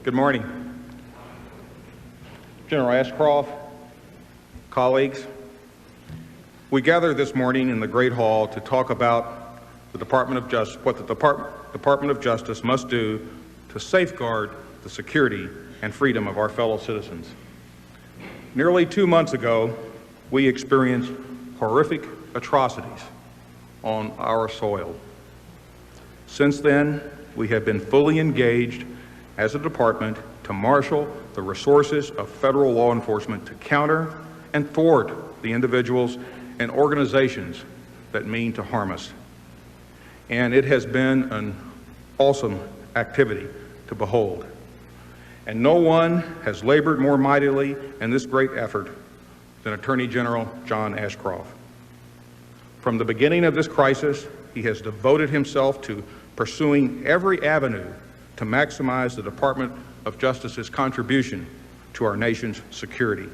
Good morning. General Ashcroft, colleagues, we gather this morning in the Great Hall to talk about the Department of Justice, what the Department of Justice must do to safeguard the security and freedom of our fellow citizens. Nearly 2 months ago, we experienced horrific atrocities on our soil. Since then, we have been fully engaged as a department to marshal the resources of federal law enforcement to counter and thwart the individuals and organizations that mean to harm us. And it has been an awesome activity to behold. And no one has labored more mightily in this great effort than Attorney General John Ashcroft. From the beginning of this crisis, he has devoted himself to pursuing every avenue to maximize the Department of Justice's contribution to our nation's security.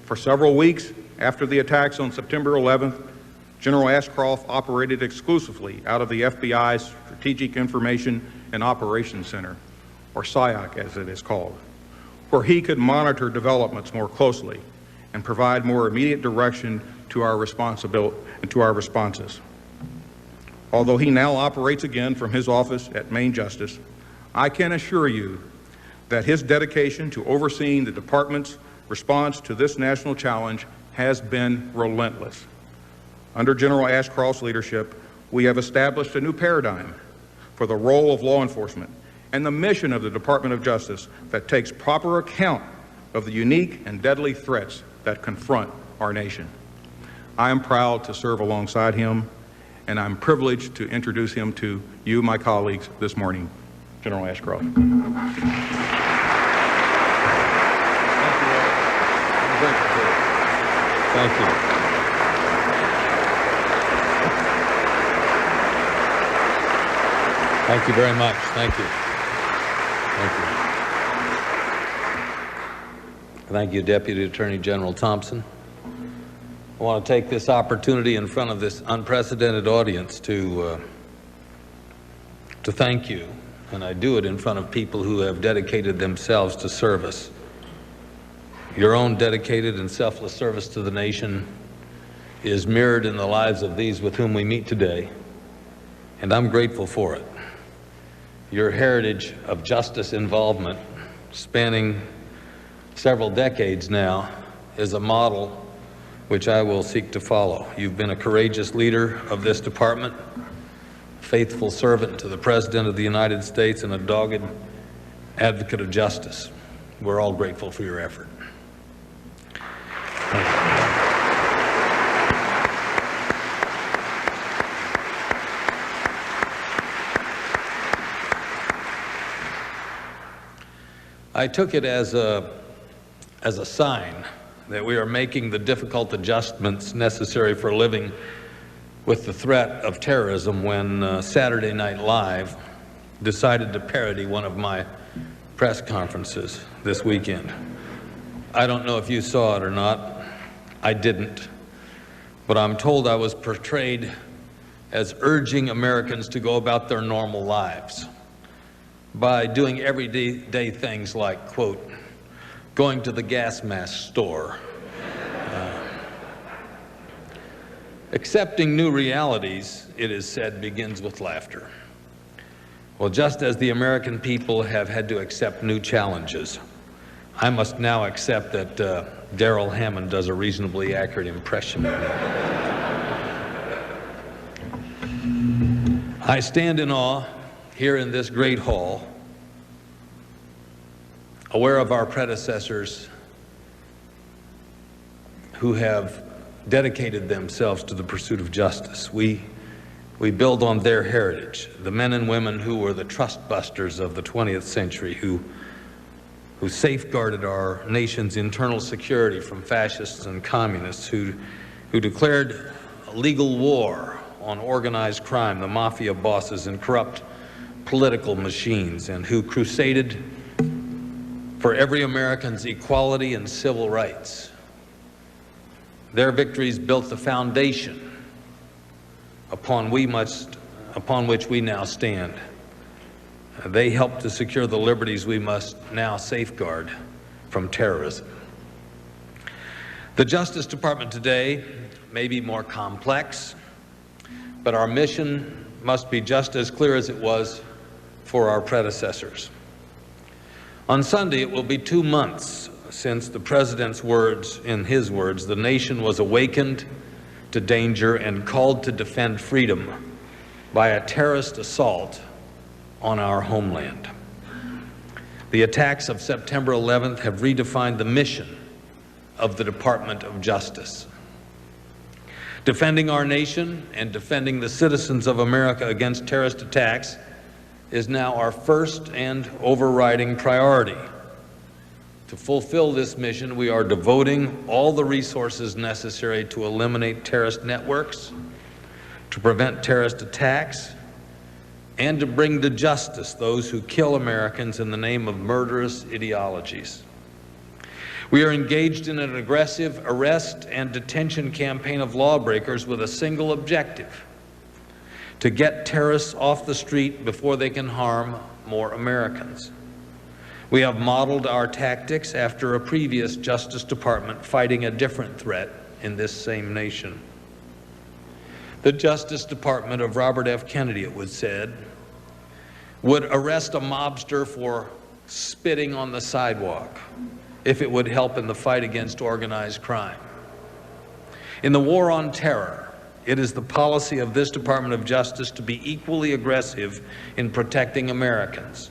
For several weeks after the attacks on September 11th, General Ashcroft operated exclusively out of the FBI's Strategic Information and Operations Center, or SIOC as it is called, where he could monitor developments more closely and provide more immediate direction to our responsibility and to our responses. Although he now operates again from his office at Main Justice, I can assure you that his dedication to overseeing the department's response to this national challenge has been relentless. Under General Ashcroft's leadership, we have established a new paradigm for the role of law enforcement and the mission of the Department of Justice that takes proper account of the unique and deadly threats that confront our nation. I am proud to serve alongside him, and I'm privileged to introduce him to you, my colleagues, this morning. General Ashcroft. Thank you. Thank you very much. Thank you. Thank you. Thank you, Deputy Attorney General Thompson. I want to take this opportunity in front of this unprecedented audience to thank you, and I do it in front of people who have dedicated themselves to service. Your own dedicated and selfless service to the nation is mirrored in the lives of these with whom we meet today, and I'm grateful for it. Your heritage of justice involvement, spanning several decades now, is a model which I will seek to follow. You've been a courageous leader of this department, faithful servant to the President of the United States, and a dogged advocate of justice. We're all grateful for your effort. Thank you. I took it as a sign that we are making the difficult adjustments necessary for living with the threat of terrorism when Saturday Night Live decided to parody one of my press conferences this weekend. I don't know if you saw it or not. I didn't. But I'm told I was portrayed as urging Americans to go about their normal lives by doing everyday things like, quote, going to the gas mask store, accepting new realities, it is said, begins with laughter. Well, just as the American people have had to accept new challenges, I must now accept that Darrell Hammond does a reasonably accurate impression of me. I stand in awe here in this great hall, aware of our predecessors who have dedicated themselves to the pursuit of justice. We build on their heritage, the men and women who were the trust busters of the 20th century, who safeguarded our nation's internal security from fascists and communists, who declared a legal war on organized crime, the mafia bosses and corrupt political machines, and who crusaded for every American's equality and civil rights. Their victories built the foundation upon which we now stand. They help to secure the liberties we must now safeguard from terrorism. The Justice Department today may be more complex, but our mission must be just as clear as it was for our predecessors. On Sunday, it will be 2 months since the President's words, in his words, the nation was awakened to danger and called to defend freedom by a terrorist assault on our homeland. The attacks of September 11th have redefined the mission of the Department of Justice. Defending our nation and defending the citizens of America against terrorist attacks is now our first and overriding priority. To fulfill this mission, we are devoting all the resources necessary to eliminate terrorist networks, to prevent terrorist attacks, and to bring to justice those who kill Americans in the name of murderous ideologies. We are engaged in an aggressive arrest and detention campaign of lawbreakers with a single objective: to get terrorists off the street before they can harm more Americans. We have modeled our tactics after a previous Justice Department fighting a different threat in this same nation. The Justice Department of Robert F. Kennedy, it was said, would arrest a mobster for spitting on the sidewalk if it would help in the fight against organized crime. In the war on terror, it is the policy of this Department of Justice to be equally aggressive in protecting Americans.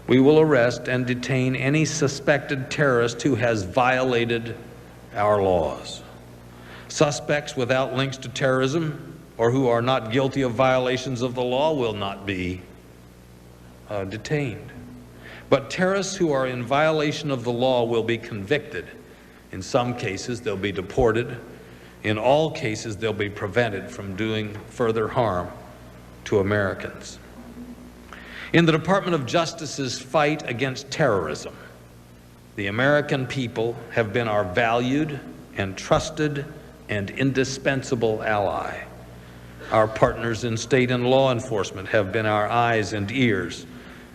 We will arrest and detain any suspected terrorist who has violated our laws. Suspects without links to terrorism or who are not guilty of violations of the law will not be detained. But terrorists who are in violation of the law will be convicted. In some cases, they'll be deported. In all cases, they'll be prevented from doing further harm to Americans. In the Department of Justice's fight against terrorism, the American people have been our valued and trusted and indispensable ally. Our partners in state and law enforcement have been our eyes and ears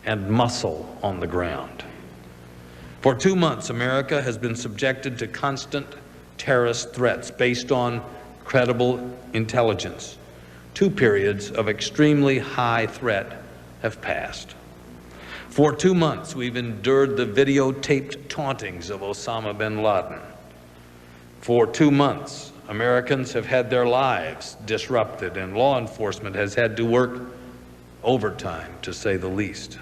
and muscle on the ground. For 2 months, America has been subjected to constant terrorist threats based on credible intelligence. 2 periods of extremely high threat have passed. For 2 months, we've endured the videotaped tauntings of Osama bin Laden. For 2 months, Americans have had their lives disrupted, and law enforcement has had to work overtime, to say the least.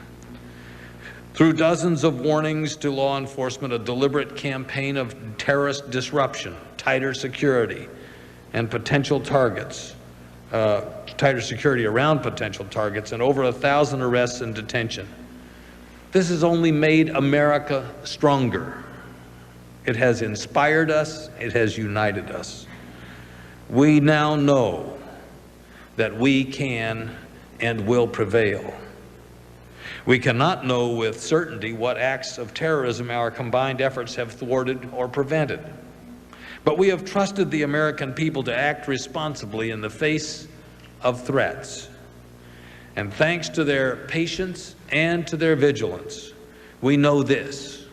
Through dozens of warnings to law enforcement, a deliberate campaign of terrorist disruption, tighter security, and potential targets, tighter security around potential targets, and over 1,000 arrests and detention. This has only made America stronger. It has inspired us. It has united us. We now know that we can and will prevail. We cannot know with certainty what acts of terrorism our combined efforts have thwarted or prevented. But we have trusted the American people to act responsibly in the face of threats. And thanks to their patience and to their vigilance, we know this: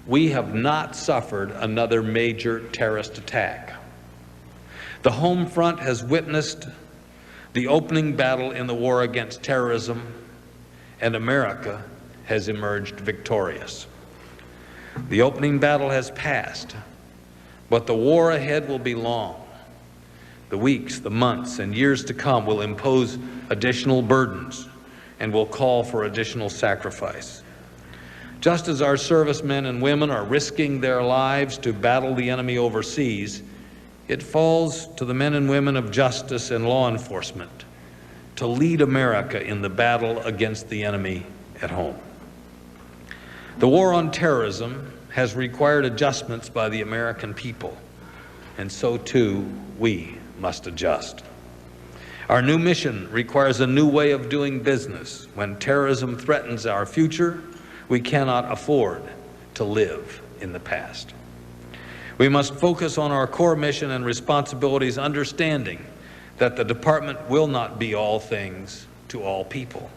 we have not suffered another major terrorist attack. The home front has witnessed the opening battle in the war against terrorism, and America has emerged victorious. The opening battle has passed, but the war ahead will be long. The weeks, the months, and years to come will impose additional burdens and will call for additional sacrifice. Just as our servicemen and women are risking their lives to battle the enemy overseas, it falls to the men and women of justice and law enforcement to lead America in the battle against the enemy at home. The war on terrorism has required adjustments by the American people, and so too we must adjust. Our new mission requires a new way of doing business. When terrorism threatens our future, we cannot afford to live in the past. We must focus on our core mission and responsibilities, understanding that the department will not be all things to all people.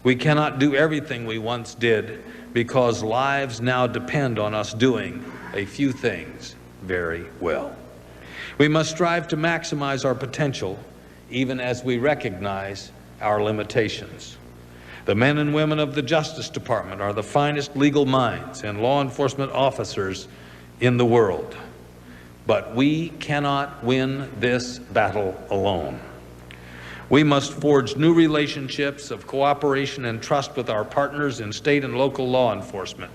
We cannot do everything we once did because lives now depend on us doing a few things very well. We must strive to maximize our potential even as we recognize our limitations. The men and women of the Justice Department are the finest legal minds and law enforcement officers in the world. But we cannot win this battle alone. We must forge new relationships of cooperation and trust with our partners in state and local law enforcement.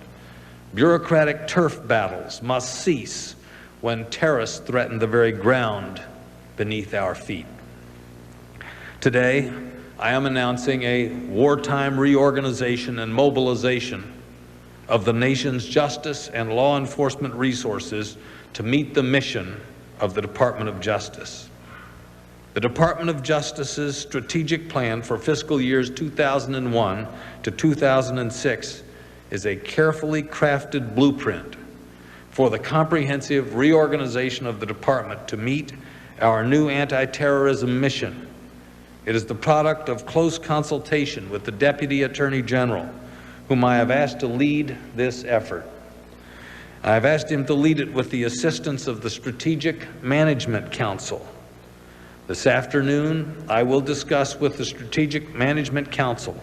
Bureaucratic turf battles must cease when terrorists threaten the very ground beneath our feet. Today, I am announcing a wartime reorganization and mobilization of the nation's justice and law enforcement resources to meet the mission of the Department of Justice. The Department of Justice's strategic plan for fiscal years 2001 to 2006 is a carefully crafted blueprint for the comprehensive reorganization of the department to meet our new anti-terrorism mission. It is the product of close consultation with the Deputy Attorney General, whom I have asked to lead this effort. I have asked him to lead it with the assistance of the Strategic Management Council. This afternoon, I will discuss with the Strategic Management Council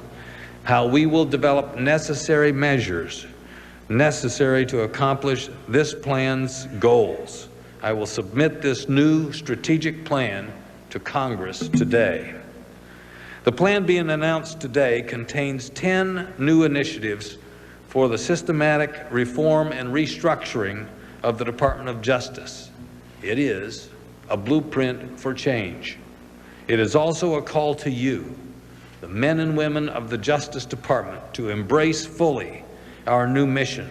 how we will develop necessary measures necessary to accomplish this plan's goals. I will submit this new strategic plan to Congress today. The plan being announced today contains 10 new initiatives for the systematic reform and restructuring of the Department of Justice. It is a blueprint for change. It is also a call to you, the men and women of the Justice Department, to embrace fully our new mission,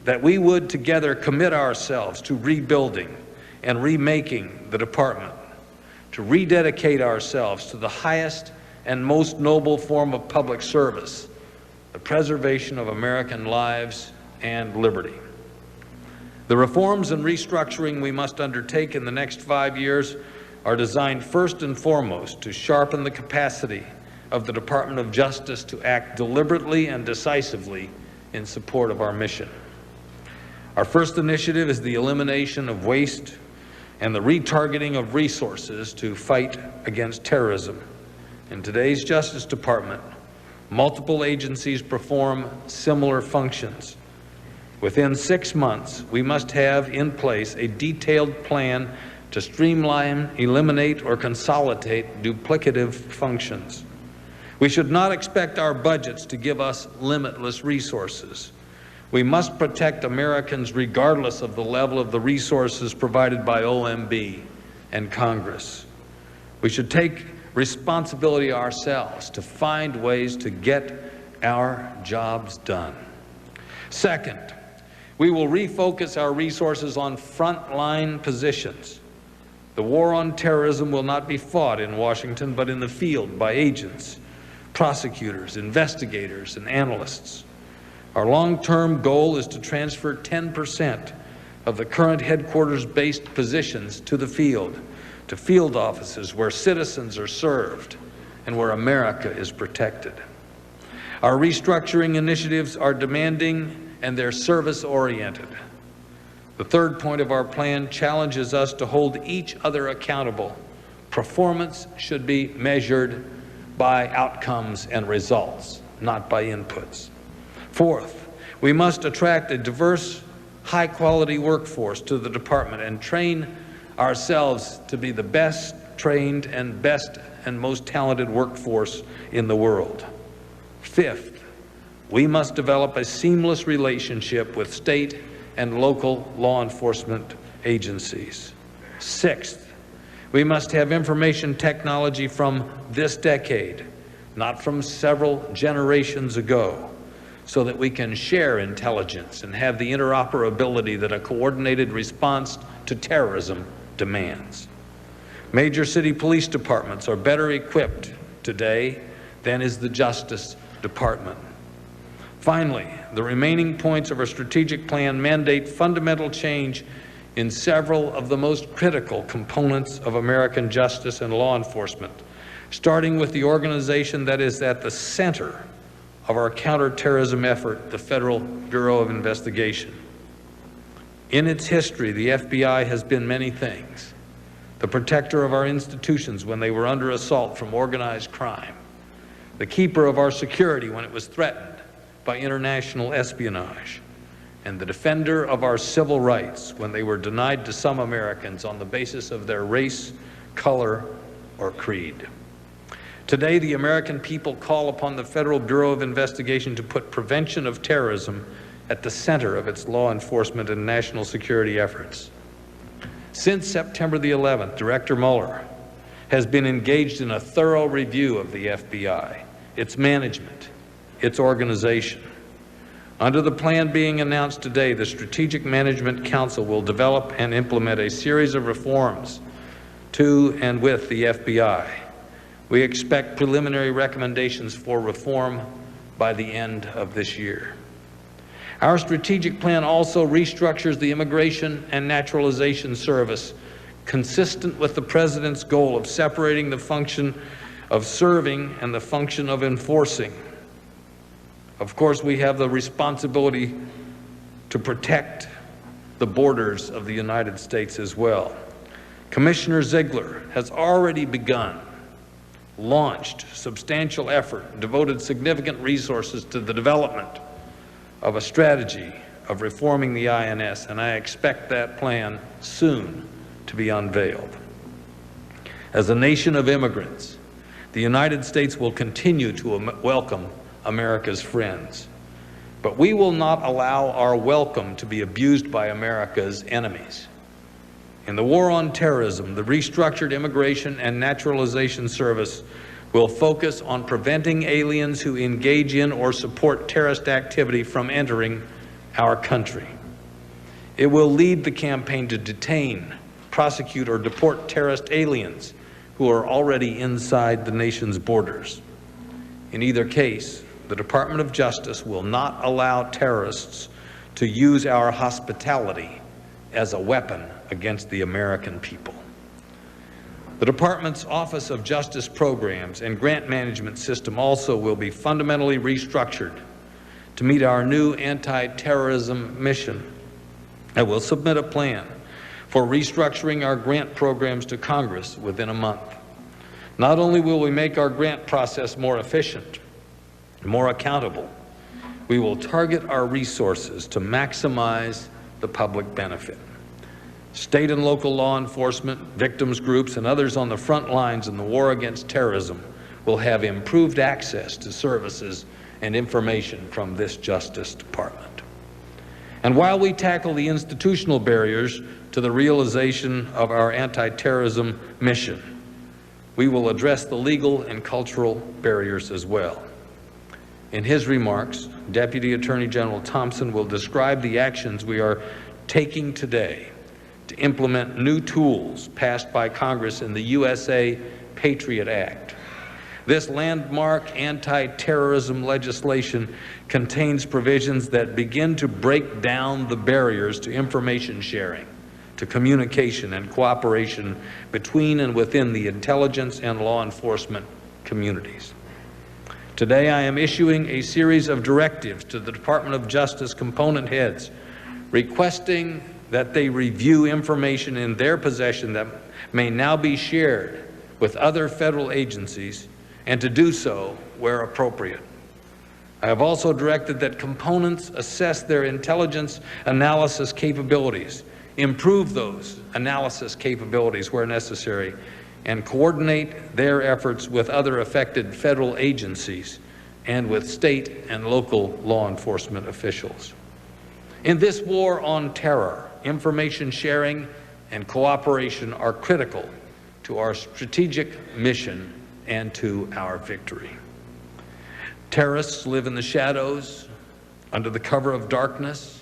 that we would together commit ourselves to rebuilding and remaking the department, to rededicate ourselves to the highest and most noble form of public service, the preservation of American lives and liberty. The reforms and restructuring we must undertake in the next 5 years are designed first and foremost to sharpen the capacity of the Department of Justice to act deliberately and decisively in support of our mission. Our first initiative is the elimination of waste and the retargeting of resources to fight against terrorism. In today's Justice Department, multiple agencies perform similar functions. Within 6 months, we must have in place a detailed plan to streamline, eliminate, or consolidate duplicative functions. We should not expect our budgets to give us limitless resources. We must protect Americans regardless of the level of the resources provided by OMB and Congress. We should take responsibility ourselves to find ways to get our jobs done. Second, we will refocus our resources on frontline positions. The war on terrorism will not be fought in Washington, but in the field by agents, prosecutors, investigators, and analysts. Our long-term goal is to transfer 10% of the current headquarters-based positions to the field, to field offices where citizens are served and where America is protected. Our restructuring initiatives are demanding and they're service-oriented. The third point of our plan challenges us to hold each other accountable. Performance should be measured by outcomes and results, not by inputs. Fourth, we must attract a diverse, high-quality workforce to the department and train ourselves to be the best trained and best and most talented workforce in the world. Fifth, we must develop a seamless relationship with state and local law enforcement agencies. Sixth, we must have information technology from this decade, not from several generations ago, so that we can share intelligence and have the interoperability that a coordinated response to terrorism demands. Major city police departments are better equipped today than is the Justice Department. Finally, the remaining points of our strategic plan mandate fundamental change in several of the most critical components of American justice and law enforcement. starting with the organization that is at the center of our counterterrorism effort, the Federal Bureau of Investigation. In its history, the FBI has been many things: the protector of our institutions when they were under assault from organized crime, the keeper of our security when it was threatened by international espionage, and the defender of our civil rights when they were denied to some Americans on the basis of their race, color, or creed. Today, the American people call upon the Federal Bureau of Investigation to put prevention of terrorism at the center of its law enforcement and national security efforts. Since September the 11th, Director Mueller has been engaged in a thorough review of the FBI, its management, its organization. Under the plan being announced today, the Strategic Management Council will develop and implement a series of reforms to and with the FBI. We expect preliminary recommendations for reform by the end of this year. Our strategic plan also restructures the Immigration and Naturalization Service, consistent with the President's goal of separating the function of serving and the function of enforcing. Of course, we have the responsibility to protect the borders of the United States as well. Commissioner Ziegler has already launched substantial effort, devoted significant resources to the development of a strategy of reforming the INS, and I expect that plan soon to be unveiled. As a nation of immigrants, the United States will continue to welcome America's friends, but we will not allow our welcome to be abused by America's enemies. In the war on terrorism, the restructured Immigration and Naturalization Service will focus on preventing aliens who engage in or support terrorist activity from entering our country. It will lead the campaign to detain, prosecute, or deport terrorist aliens who are already inside the nation's borders. In either case, the Department of Justice will not allow terrorists to use our hospitality as a weapon against the American people. The Department's Office of Justice Programs and Grant Management System also will be fundamentally restructured to meet our new anti-terrorism mission. I will submit a plan for restructuring our grant programs to Congress within a month. Not only will we make our grant process more efficient, more accountable, we will target our resources to maximize the public benefit. State and local law enforcement, victims groups, and others on the front lines in the war against terrorism will have improved access to services and information from this Justice Department. And while we tackle the institutional barriers to the realization of our anti-terrorism mission, we will address the legal and cultural barriers as well. In his remarks, Deputy Attorney General Thompson will describe the actions we are taking today to implement new tools passed by Congress in the USA Patriot Act. This landmark anti-terrorism legislation contains provisions that begin to break down the barriers to information sharing, to communication and cooperation between and within the intelligence and law enforcement communities. Today, I am issuing a series of directives to the Department of Justice component heads, requesting that they review information in their possession that may now be shared with other federal agencies, and to do so where appropriate. I have also directed that components assess their intelligence analysis capabilities, improve those analysis capabilities where necessary, and coordinate their efforts with other affected federal agencies and with state and local law enforcement officials. In this war on terror, information sharing and cooperation are critical to our strategic mission and to our victory. Terrorists live in the shadows, under the cover of darkness.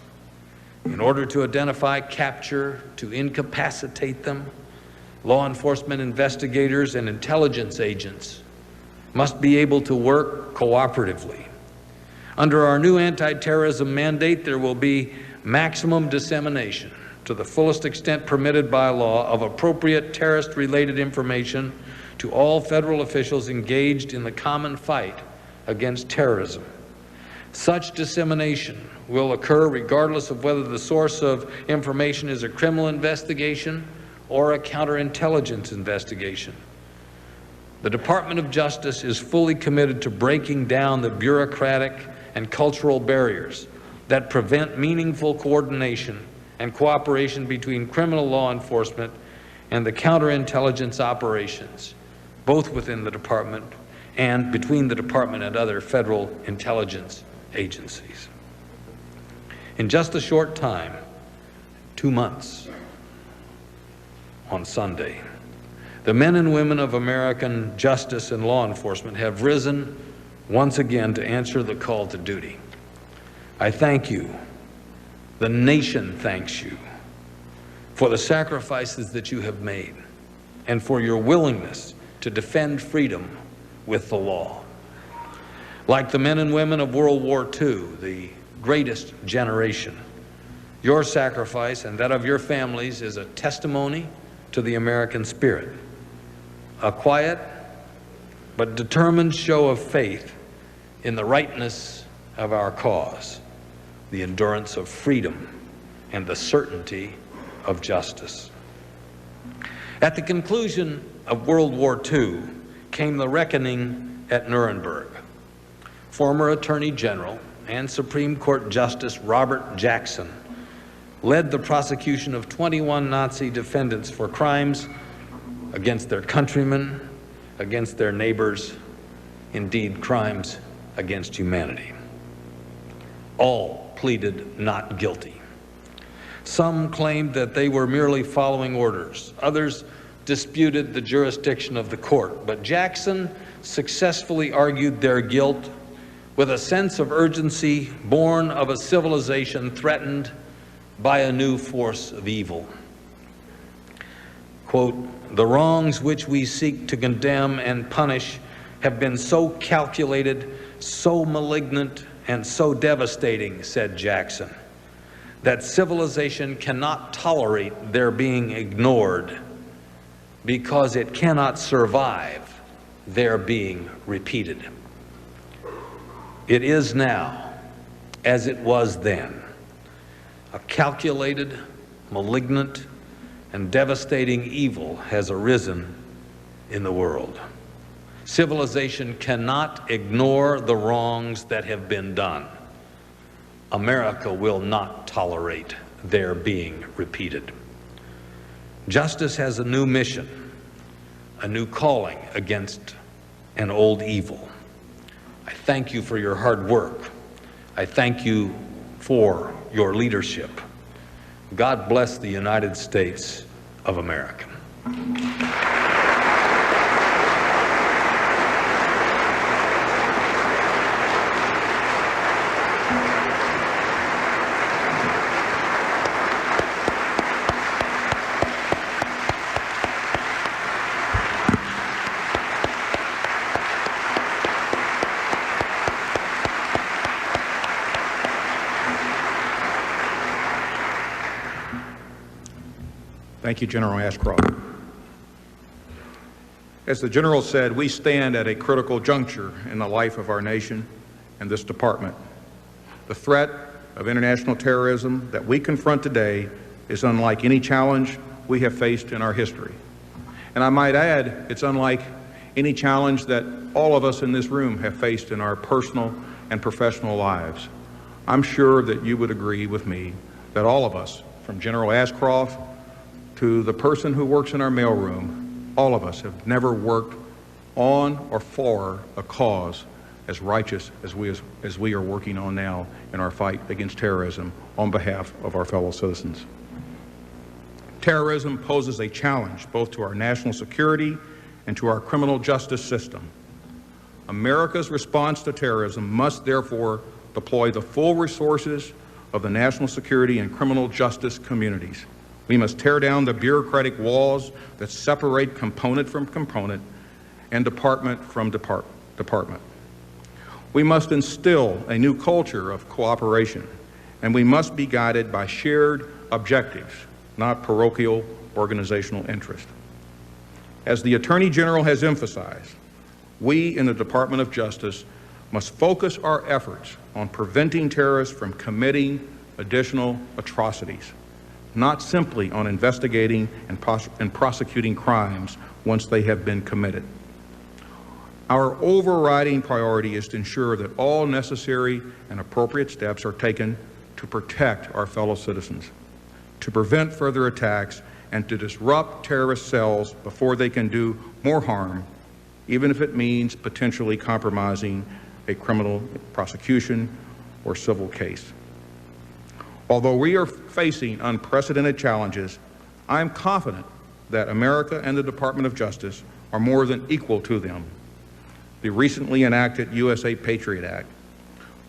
In order to identify, capture, to incapacitate them, law enforcement investigators and intelligence agents must be able to work cooperatively. Under our new anti-terrorism mandate, there will be maximum dissemination to the fullest extent permitted by law of appropriate terrorist-related information to all federal officials engaged in the common fight against terrorism. Such dissemination will occur regardless of whether the source of information is a criminal investigation or a counterintelligence investigation. The Department of Justice is fully committed to breaking down the bureaucratic and cultural barriers that prevent meaningful coordination and cooperation between criminal law enforcement and the counterintelligence operations, both within the department and between the department and other federal intelligence agencies. In just a short time, 2 months on Sunday, the men and women of American justice and law enforcement have risen once again to answer the call to duty. I thank you. The nation thanks you for the sacrifices that you have made and for your willingness to defend freedom with the law. Like the men and women of World War II, the greatest generation, your sacrifice and that of your families is a testimony to the American spirit, a quiet but determined show of faith in the rightness of our cause, the endurance of freedom, and the certainty of justice. At the conclusion of World War II came the reckoning at Nuremberg. Former Attorney General and Supreme Court Justice Robert Jackson led the prosecution of 21 Nazi defendants for crimes against their countrymen, against their neighbors, indeed crimes against humanity. All pleaded not guilty. Some claimed that they were merely following orders. Others disputed the jurisdiction of the court. But Jackson successfully argued their guilt with a sense of urgency born of a civilization threatened by a new force of evil. Quote, "The wrongs which we seek to condemn and punish have been so calculated, so malignant, and so devastating," said Jackson, "that civilization cannot tolerate their being ignored because it cannot survive their being repeated. It is now, as it was then, a calculated, malignant, and devastating evil has arisen in the world. Civilization cannot ignore the wrongs that have been done. America will not tolerate their being repeated. Justice has a new mission, a new calling against an old evil. I thank you for your hard work. I thank you for your leadership. God bless the United States of America." Thank you, General Ashcroft. As the General said, we stand at a critical juncture in the life of our nation and this department. The threat of international terrorism that we confront today is unlike any challenge we have faced in our history. And I might add, it's unlike any challenge that all of us in this room have faced in our personal and professional lives. I'm sure that you would agree with me that all of us, from General Ashcroft to the person who works in our mailroom, all of us have never worked on or for a cause as righteous as we are working on now in our fight against terrorism on behalf of our fellow citizens. Terrorism poses a challenge both to our national security and to our criminal justice system. America's response to terrorism must therefore deploy the full resources of the national security and criminal justice communities. We must tear down the bureaucratic walls that separate component from component and department from department. We must instill a new culture of cooperation, and we must be guided by shared objectives, not parochial organizational interest. As the Attorney General has emphasized, we in the Department of Justice must focus our efforts on preventing terrorists from committing additional atrocities, not simply on investigating and prosecuting crimes once they have been committed. Our overriding priority is to ensure that all necessary and appropriate steps are taken to protect our fellow citizens, to prevent further attacks, and to disrupt terrorist cells before they can do more harm, even if it means potentially compromising a criminal prosecution or civil case. Although we are facing unprecedented challenges, I am confident that America and the Department of Justice are more than equal to them. The recently enacted U.S Patriot Act,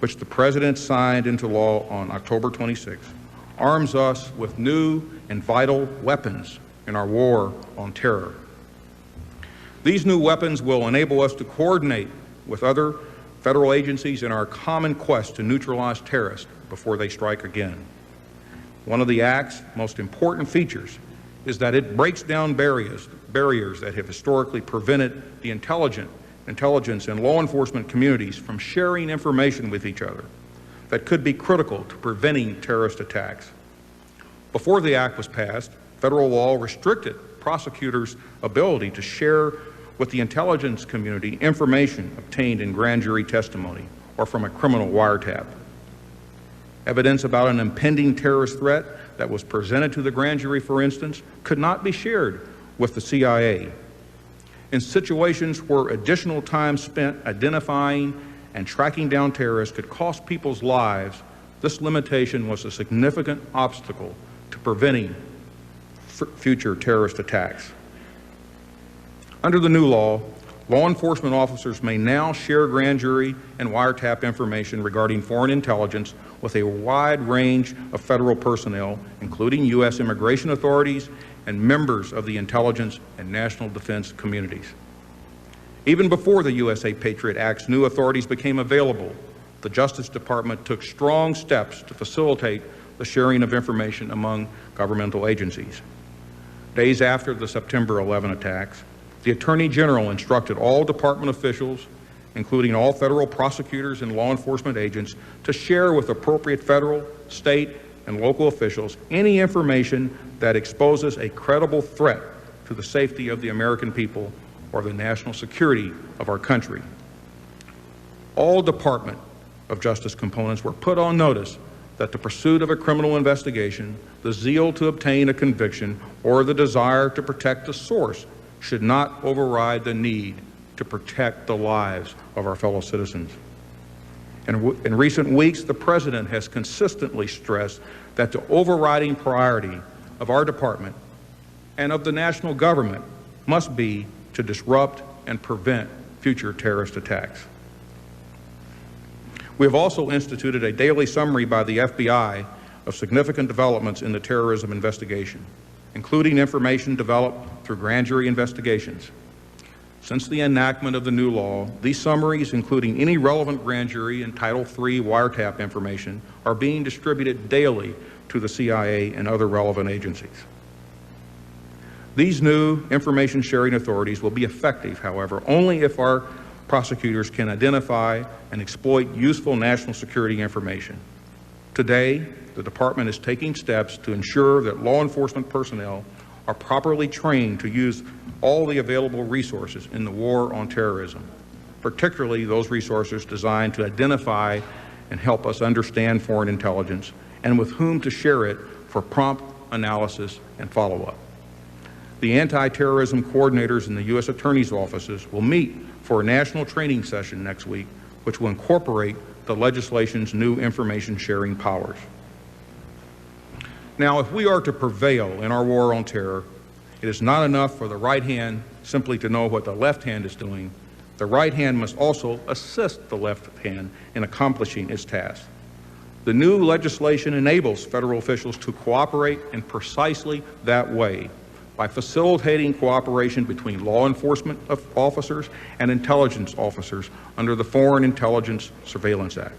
which the President signed into law on October 26, arms us with new and vital weapons in our war on terror. These new weapons will enable us to coordinate with other federal agencies in our common quest to neutralize terrorists before they strike again. One of the Act's most important features is that it breaks down barriers that have historically prevented the intelligence and law enforcement communities from sharing information with each other that could be critical to preventing terrorist attacks. Before the Act was passed, federal law restricted prosecutors' ability to share with the intelligence community information obtained in grand jury testimony or from a criminal wiretap. Evidence about an impending terrorist threat that was presented to the grand jury, for instance, could not be shared with the CIA. In situations where additional time spent identifying and tracking down terrorists could cost people's lives, this limitation was a significant obstacle to preventing future terrorist attacks. Under the new law enforcement officers may now share grand jury and wiretap information regarding foreign intelligence with a wide range of federal personnel, including U.S. immigration authorities and members of the intelligence and national defense communities. Even before the U.S. Patriot Act's new authorities became available, the Justice Department took strong steps to facilitate the sharing of information among governmental agencies. Days after the September 11 attacks, the Attorney General instructed all department officials, including all federal prosecutors and law enforcement agents, to share with appropriate federal, state, and local officials any information that exposes a credible threat to the safety of the American people or the national security of our country. All Department of Justice components were put on notice that the pursuit of a criminal investigation, the zeal to obtain a conviction, or the desire to protect the source should not override the need to protect the lives of our fellow citizens. In recent weeks, the President has consistently stressed that the overriding priority of our department and of the national government must be to disrupt and prevent future terrorist attacks. We have also instituted a daily summary by the FBI of significant developments in the terrorism investigation, including information developed through grand jury investigations. Since the enactment of the new law, these summaries, including any relevant grand jury and Title III wiretap information, are being distributed daily to the CIA and other relevant agencies. These new information sharing authorities will be effective, however, only if our prosecutors can identify and exploit useful national security information. Today, the Department is taking steps to ensure that law enforcement personnel are properly trained to use all the available resources in the war on terrorism, particularly those resources designed to identify and help us understand foreign intelligence and with whom to share it for prompt analysis and follow-up. The anti-terrorism coordinators in the U.S. Attorney's offices will meet for a national training session next week, which will incorporate the legislation's new information sharing powers. Now, if we are to prevail in our war on terror, it is not enough for the right hand simply to know what the left hand is doing. The right hand must also assist the left hand in accomplishing its task. The new legislation enables federal officials to cooperate in precisely that way by facilitating cooperation between law enforcement officers and intelligence officers under the Foreign Intelligence Surveillance Act.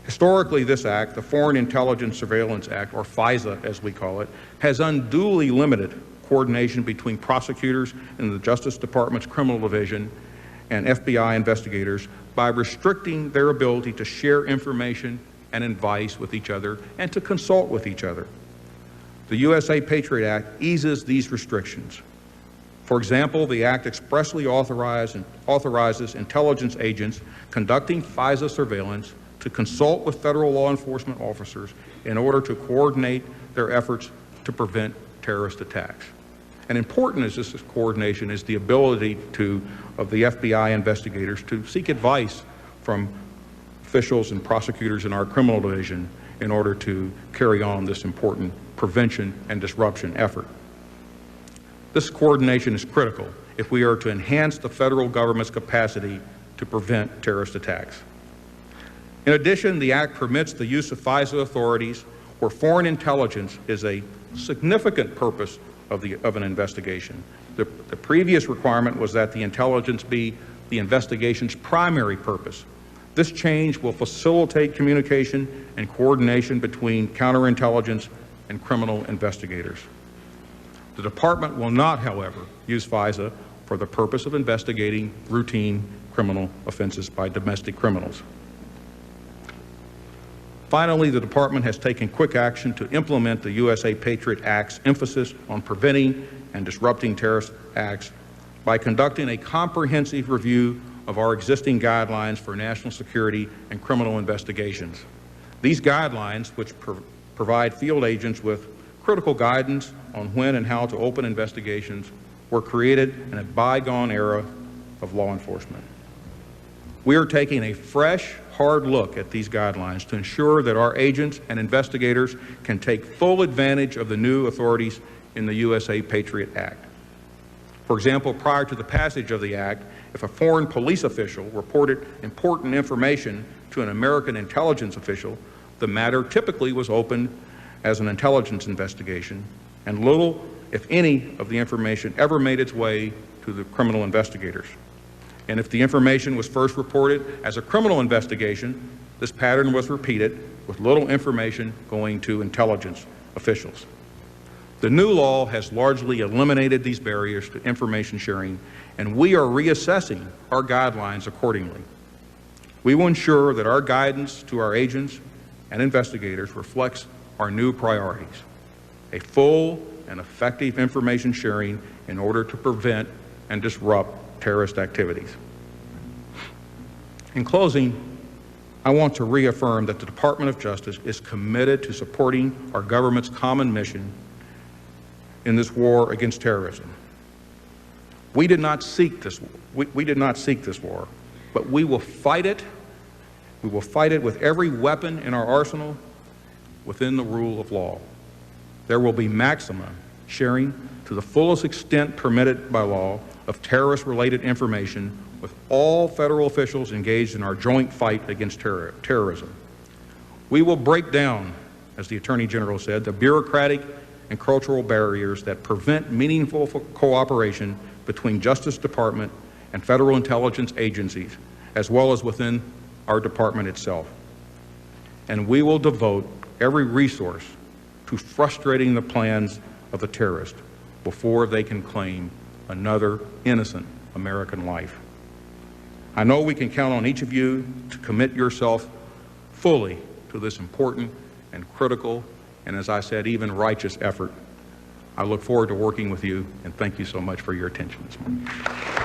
Historically, this act, the Foreign Intelligence Surveillance Act, or FISA as we call it, has unduly limited coordination between prosecutors in the Justice Department's Criminal Division and FBI investigators by restricting their ability to share information and advice with each other and to consult with each other. The USA Patriot Act eases these restrictions. For example, the Act expressly authorizes intelligence agents conducting FISA surveillance to consult with federal law enforcement officers in order to coordinate their efforts to prevent terrorist attacks. And important as this coordination is the ability of the FBI investigators to seek advice from officials and prosecutors in our criminal division in order to carry on this important prevention and disruption effort. This coordination is critical if we are to enhance the federal government's capacity to prevent terrorist attacks. In addition, the Act permits the use of FISA authorities where foreign intelligence is a significant purpose of an investigation. The previous requirement was that the intelligence be the investigation's primary purpose. This change will facilitate communication and coordination between counterintelligence and criminal investigators. The Department will not, however, use FISA for the purpose of investigating routine criminal offenses by domestic criminals. Finally, the Department has taken quick action to implement the USA Patriot Act's emphasis on preventing and disrupting terrorist acts by conducting a comprehensive review of our existing guidelines for national security and criminal investigations. These guidelines, which provide field agents with critical guidance on when and how to open investigations, were created in a bygone era of law enforcement. We are taking a fresh, hard look at these guidelines to ensure that our agents and investigators can take full advantage of the new authorities in the USA Patriot Act. For example, prior to the passage of the Act, if a foreign police official reported important information to an American intelligence official, the matter typically was opened as an intelligence investigation, and little, if any, of the information ever made its way to the criminal investigators. And if the information was first reported as a criminal investigation, this pattern was repeated with little information going to intelligence officials. The new law has largely eliminated these barriers to information sharing, and we are reassessing our guidelines accordingly. We will ensure that our guidance to our agents and investigators reflects our new priorities: a full and effective information sharing in order to prevent and disrupt terrorist activities. In closing, I want to reaffirm that the Department of Justice is committed to supporting our government's common mission in this war against terrorism. We did not seek this. We did not seek this war, but we will fight it. We will fight it with every weapon in our arsenal within the rule of law. There will be maximum sharing to the fullest extent permitted by law of terrorist-related information with all federal officials engaged in our joint fight against terrorism. We will break down, as the Attorney General said, the bureaucratic and cultural barriers that prevent meaningful cooperation between Justice Department and federal intelligence agencies, as well as within our department itself. And we will devote every resource to frustrating the plans of the terrorist before they can claim another innocent American life. I know we can count on each of you to commit yourself fully to this important and critical, and as I said, even righteous effort. I look forward to working with you, and thank you so much for your attention this morning.